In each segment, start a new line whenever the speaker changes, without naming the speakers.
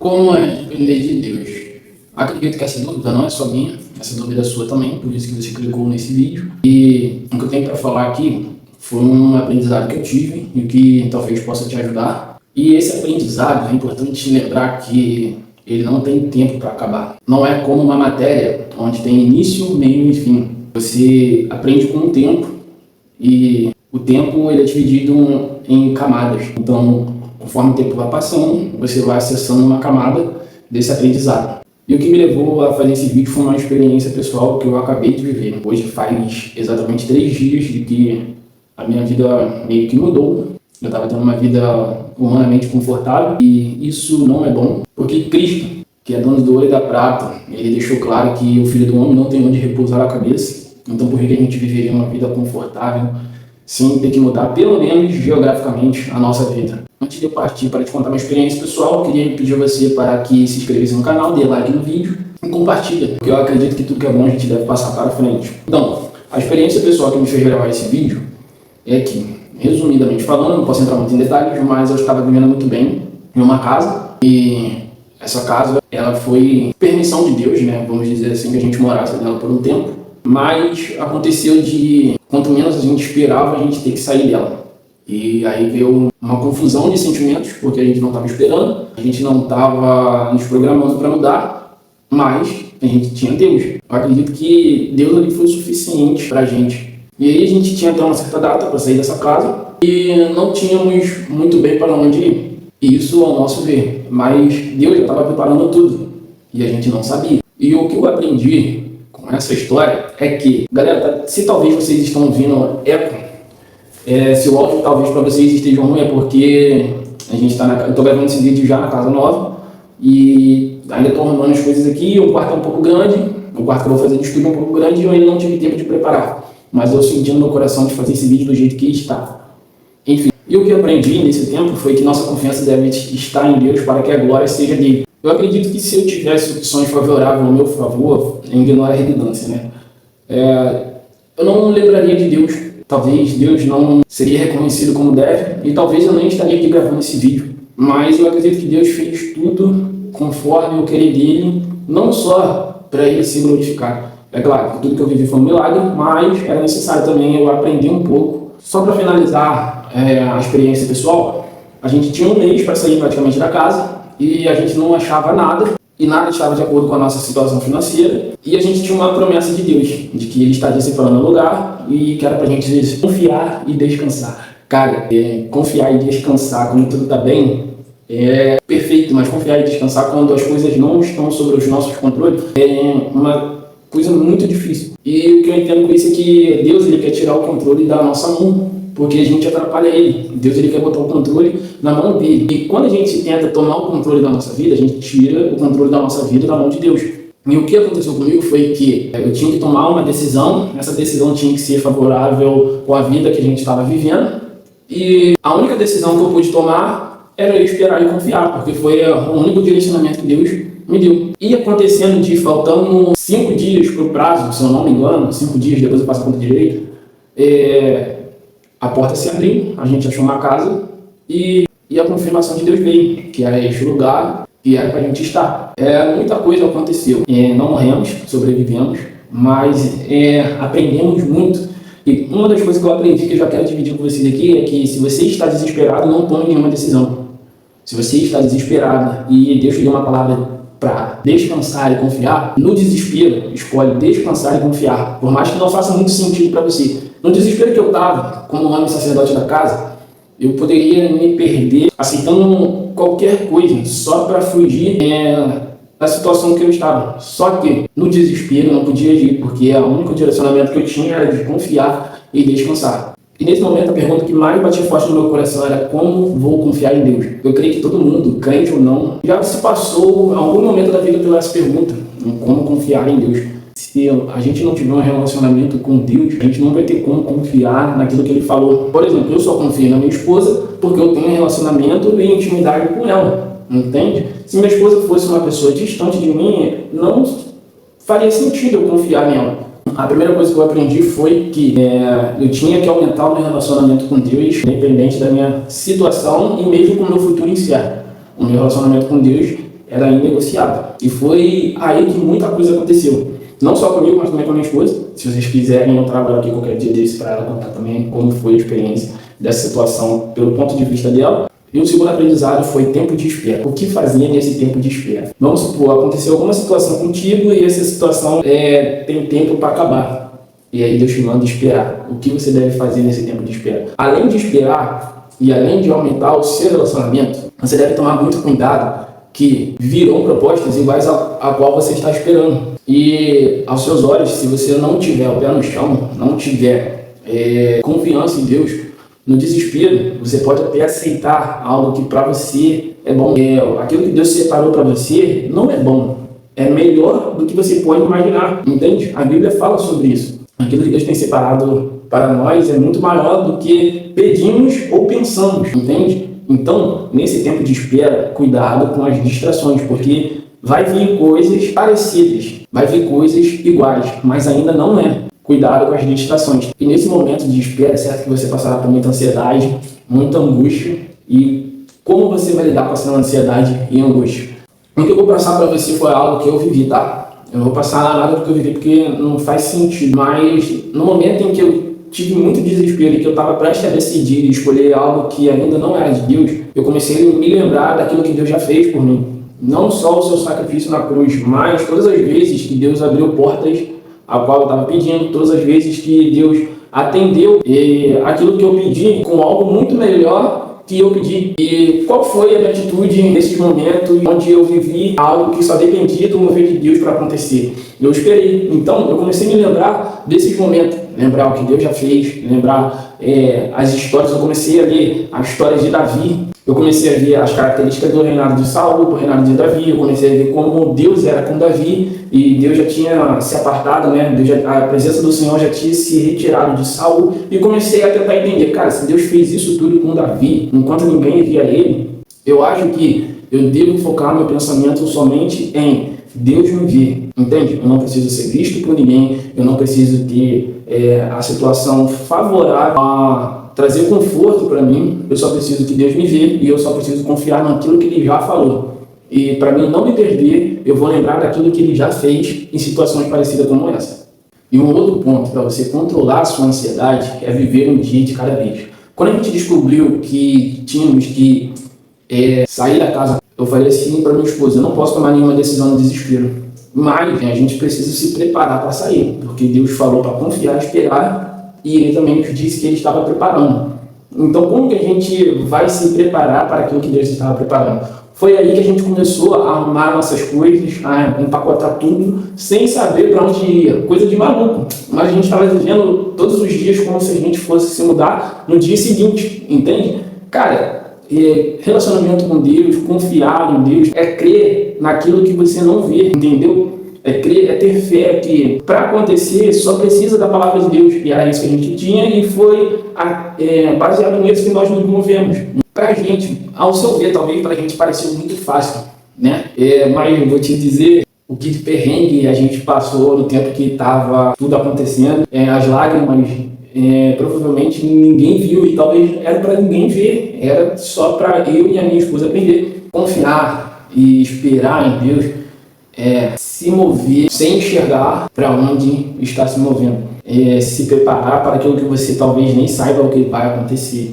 Como é depender de Deus? Acredito que essa dúvida não é só minha, essa dúvida é sua também, por isso que você clicou nesse vídeo. E o que eu tenho para falar aqui foi um aprendizado que eu tive e que talvez possa te ajudar. E esse aprendizado é importante lembrar que ele não tem tempo para acabar. Não é como uma matéria onde tem início, meio e fim. Você aprende com o tempo e o tempo ele é dividido em camadas. Então, conforme o tempo vai passando, você vai acessando uma camada desse aprendizado. E o que me levou a fazer esse vídeo foi uma experiência pessoal que eu acabei de viver. Hoje faz exatamente 3 dias de que a minha vida meio que mudou. Eu estava tendo uma vida humanamente confortável e isso não é bom, porque Cristo, que é dono do ouro e da prata, ele deixou claro que o Filho do Homem não tem onde repousar a cabeça. Então por que a gente viveria uma vida confortável sem ter que mudar, pelo menos geograficamente, a nossa vida? Antes de eu partir para te contar uma experiência pessoal, eu queria pedir a você para que se inscrevesse no canal, dê like no vídeo e compartilha, porque eu acredito que tudo que é bom a gente deve passar para frente. Então, a experiência pessoal que me fez gravar esse vídeo é que, resumidamente falando, não posso entrar muito em detalhes, mas eu estava vivendo muito bem em uma casa e essa casa, ela foi permissão de Deus, né? Vamos dizer assim, que a gente morasse nela por um tempo, mas aconteceu de, quanto menos a gente esperava, a gente ter que sair dela. E aí veio uma confusão de sentimentos, porque a gente não estava esperando, a gente não estava nos programando para mudar, mas a gente tinha Deus. Eu acredito que Deus ali foi o suficiente para a gente. E aí a gente tinha até uma certa data para sair dessa casa e não tínhamos muito bem para onde ir. Isso ao nosso ver, mas Deus já estava preparando tudo e a gente não sabia. E o que eu aprendi com essa história é que, galera, se talvez vocês estão ouvindo eco, se o áudio talvez para vocês esteja ruim, é porque a gente eu estou gravando esse vídeo já na casa nova e ainda estou arrumando as coisas aqui. O quarto é um pouco grande, o quarto que eu vou fazer de estúdio é um pouco grande e eu ainda não tive tempo de preparar, mas eu senti no meu coração de fazer esse vídeo do jeito que está. Enfim, e o que eu aprendi nesse tempo foi que nossa confiança deve estar em Deus para que a glória seja dele. Eu acredito que se eu tivesse opções favoráveis ao meu favor, eu ignoro a redundância, né? Eu não lembraria de Deus. Talvez Deus não seria reconhecido como deve e talvez eu nem estaria aqui gravando esse vídeo. Mas eu acredito que Deus fez tudo conforme o querer dele, não só para ele se glorificar. É claro que tudo que eu vivi foi um milagre, mas era necessário também eu aprender um pouco. Só para finalizar a experiência pessoal, a gente tinha um mês para sair praticamente da casa e a gente não achava nada e nada estava de acordo com a nossa situação financeira e a gente tinha uma promessa de Deus, de que ele estaria separando o lugar e que era para a gente confiar e descansar. Cara, confiar e descansar quando tudo está bem é perfeito, mas confiar e descansar quando as coisas não estão sobre os nossos controles é uma coisa muito difícil. E o que eu entendo com isso é que Deus ele quer tirar o controle da nossa mão, porque a gente atrapalha ele. Deus ele quer botar o controle na mão dele. E quando a gente tenta tomar o controle da nossa vida, a gente tira o controle da nossa vida da mão de Deus. E o que aconteceu comigo foi que eu tinha que tomar uma decisão, essa decisão tinha que ser favorável com a vida que a gente estava vivendo. E a única decisão que eu pude tomar era eu esperar e confiar, porque foi o único direcionamento que Deus me deu. E acontecendo de faltando 5 dias para o prazo, se eu não me engano, 5 dias depois eu passo a conta direito, a porta se abriu, a gente achou uma casa e a confirmação de Deus veio, que era este lugar que era para a gente estar. Muita coisa aconteceu. Não morremos, sobrevivemos, mas aprendemos muito. E uma das coisas que eu aprendi, que eu já quero dividir com vocês aqui, é que se você está desesperado, não tome nenhuma decisão. Se você está desesperado e Deus te deu uma palavra para descansar e confiar, no desespero, escolhe descansar e confiar, por mais que não faça muito sentido para você. No desespero que eu estava, como homem sacerdote da casa, eu poderia me perder aceitando qualquer coisa só para fugir da situação que eu estava. Só que no desespero eu não podia agir, porque o único direcionamento que eu tinha era de confiar e descansar. E nesse momento a pergunta que mais batia forte no meu coração era: como vou confiar em Deus? Eu creio que todo mundo, crente ou não, já se passou em algum momento da vida pela essa pergunta: como confiar em Deus? Se a gente não tiver um relacionamento com Deus, a gente não vai ter como confiar naquilo que Ele falou. Por exemplo, eu só confio na minha esposa porque eu tenho um relacionamento e intimidade com ela, entende? Se minha esposa fosse uma pessoa distante de mim, não faria sentido eu confiar nela. A primeira coisa que eu aprendi foi que eu tinha que aumentar o meu relacionamento com Deus, independente da minha situação e mesmo com o meu futuro incerto. O meu relacionamento com Deus era inegociável. E foi aí que muita coisa aconteceu. Não só comigo, mas também com a minha esposa. Se vocês quiserem, eu trago aqui qualquer dia desse para ela contar também como foi a experiência dessa situação pelo ponto de vista dela. E o segundo aprendizado foi tempo de espera. O que fazer nesse tempo de espera? Vamos supor, aconteceu alguma situação contigo e essa situação tem tempo para acabar. E aí Deus te manda esperar. O que você deve fazer nesse tempo de espera? Além de esperar e além de aumentar o seu relacionamento, você deve tomar muito cuidado que virão propostas iguais a qual você está esperando. E aos seus olhos, se você não tiver o pé no chão, não tiver confiança em Deus, no desespero, você pode até aceitar algo que para você é bom. Aquilo que Deus separou para você não é bom. É melhor do que você pode imaginar. Entende? A Bíblia fala sobre isso. Aquilo que Deus tem separado para nós é muito maior do que pedimos ou pensamos. Entende? Então, nesse tempo de espera, cuidado com as distrações, porque vai vir coisas parecidas, vai vir coisas iguais, mas ainda não é. Cuidado com as distrações. E nesse momento de espera, é certo que você passará por muita ansiedade, muita angústia. E como você vai lidar com essa ansiedade e angústia? O que eu vou passar para você foi algo que eu vivi, tá? Eu não vou passar nada do que eu vivi porque não faz sentido. Mas no momento em que eu tive muito desespero e que eu estava prestes a decidir e escolher algo que ainda não era de Deus, eu comecei a me lembrar daquilo que Deus já fez por mim. Não só o seu sacrifício na cruz, mas todas as vezes que Deus abriu portas a qual eu estava pedindo, todas as vezes que Deus atendeu aquilo que eu pedi com algo muito melhor que eu pedi. E qual foi a minha atitude nesses momentos onde eu vivi algo que só dependia do mover de Deus para acontecer? Eu esperei. Então, eu comecei a me lembrar desses momentos, lembrar o que Deus já fez, lembrar as histórias. Eu comecei a ler as histórias de Davi. Eu comecei a ver as características do reinado de Saul, do reinado de Davi. Eu comecei a ver como Deus era com Davi e Deus já tinha se apartado, né? A presença do Senhor já tinha se retirado de Saul. E comecei a tentar entender, cara, se Deus fez isso tudo com Davi, enquanto ninguém via ele, eu acho que eu devo focar meu pensamento somente em Deus me ver, entende? Eu não preciso ser visto por ninguém, eu não preciso ter a situação favorável a trazer conforto para mim, eu só preciso que Deus me vê e eu só preciso confiar naquilo que Ele já falou. E para mim não me perder, eu vou lembrar daquilo que Ele já fez em situações parecidas como essa. E um outro ponto para você controlar a sua ansiedade é viver um dia de cada vez. Quando a gente descobriu que tínhamos que sair da casa, eu falei assim para minha esposa, eu não posso tomar nenhuma decisão no desespero. Mas a gente precisa se preparar para sair, porque Deus falou para confiar, esperar, e Ele também nos disse que Ele estava preparando. Então, como que a gente vai se preparar para aquilo que Deus estava preparando? Foi aí que a gente começou a arrumar nossas coisas, a empacotar tudo, sem saber para onde ia. Coisa de maluco. Mas a gente estava vivendo todos os dias como se a gente fosse se mudar no dia seguinte, entende? Cara, relacionamento com Deus, confiar em Deus, é crer naquilo que você não vê, entendeu? É crer, é ter fé que para acontecer só precisa da palavra de Deus. E era isso que a gente tinha e foi baseado nisso que nós nos movemos. Para a gente, ao seu ver, talvez para a gente pareceu muito fácil, né? Mas eu vou te dizer o que de perrengue a gente passou no tempo que estava tudo acontecendo. As lágrimas, provavelmente ninguém viu e talvez era para ninguém ver. Era só para eu e a minha esposa aprender. Confiar e esperar em Deus. Se mover sem enxergar para onde está se movendo. Se preparar para aquilo que você talvez nem saiba o que vai acontecer.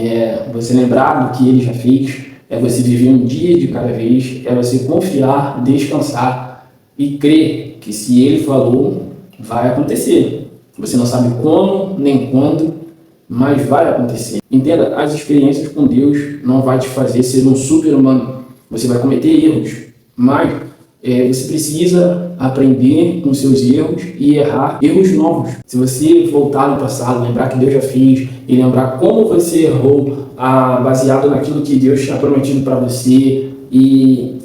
Você lembrar do que Ele já fez. Você viver um dia de cada vez. Você confiar, descansar e crer que se Ele falou, vai acontecer. Você não sabe como nem quando, mas vai acontecer. Entenda, as experiências com Deus não vai te fazer ser um super-humano. Você vai cometer erros, mas você precisa aprender com seus erros e errar erros novos. Se você voltar no passado, lembrar que Deus já fez e lembrar como você errou baseado naquilo que Deus tinha prometido para você e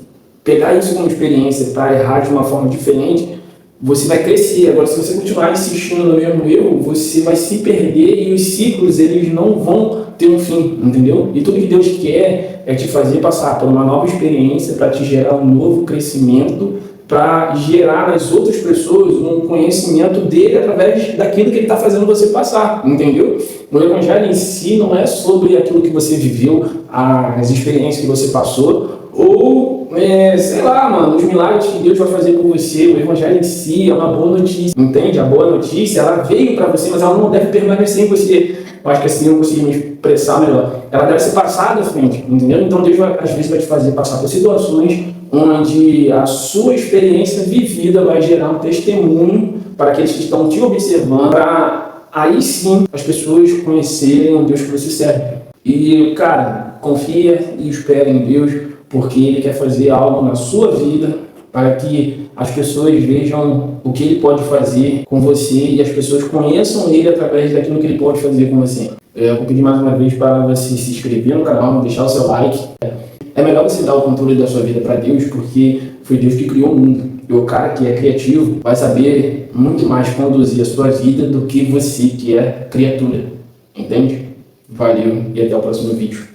pegar isso como experiência para errar de uma forma diferente, você vai crescer. Agora, se você continuar insistindo no mesmo erro, você vai se perder e os ciclos eles não vão ter um fim, entendeu? E tudo que Deus quer é te fazer passar por uma nova experiência para te gerar um novo crescimento, para gerar nas outras pessoas um conhecimento dele através daquilo que ele está fazendo você passar, entendeu? O Evangelho em si não é sobre aquilo que você viveu, as experiências que você passou, ou sei lá, mano, os milagres que Deus vai fazer por você, o evangelho em si é uma boa notícia, entende? A boa notícia, ela veio para você, mas ela não deve permanecer em você. Eu acho que assim eu consegui me expressar melhor. Ela deve ser passada à frente, entendeu? Então Deus às vezes vai te fazer passar por situações onde a sua experiência vivida vai gerar um testemunho para aqueles que estão te observando, para aí sim as pessoas conhecerem o Deus que você serve. E, cara, confia e espera em Deus, porque Ele quer fazer algo na sua vida para que as pessoas vejam o que Ele pode fazer com você e as pessoas conheçam Ele através daquilo que Ele pode fazer com você. Eu vou pedir mais uma vez para você se inscrever no canal, deixar o seu like. É melhor você dar o controle da sua vida para Deus, porque foi Deus que criou o mundo. E o cara que é criativo vai saber muito mais conduzir a sua vida do que você que é criatura. Entende? Valeu e até o próximo vídeo.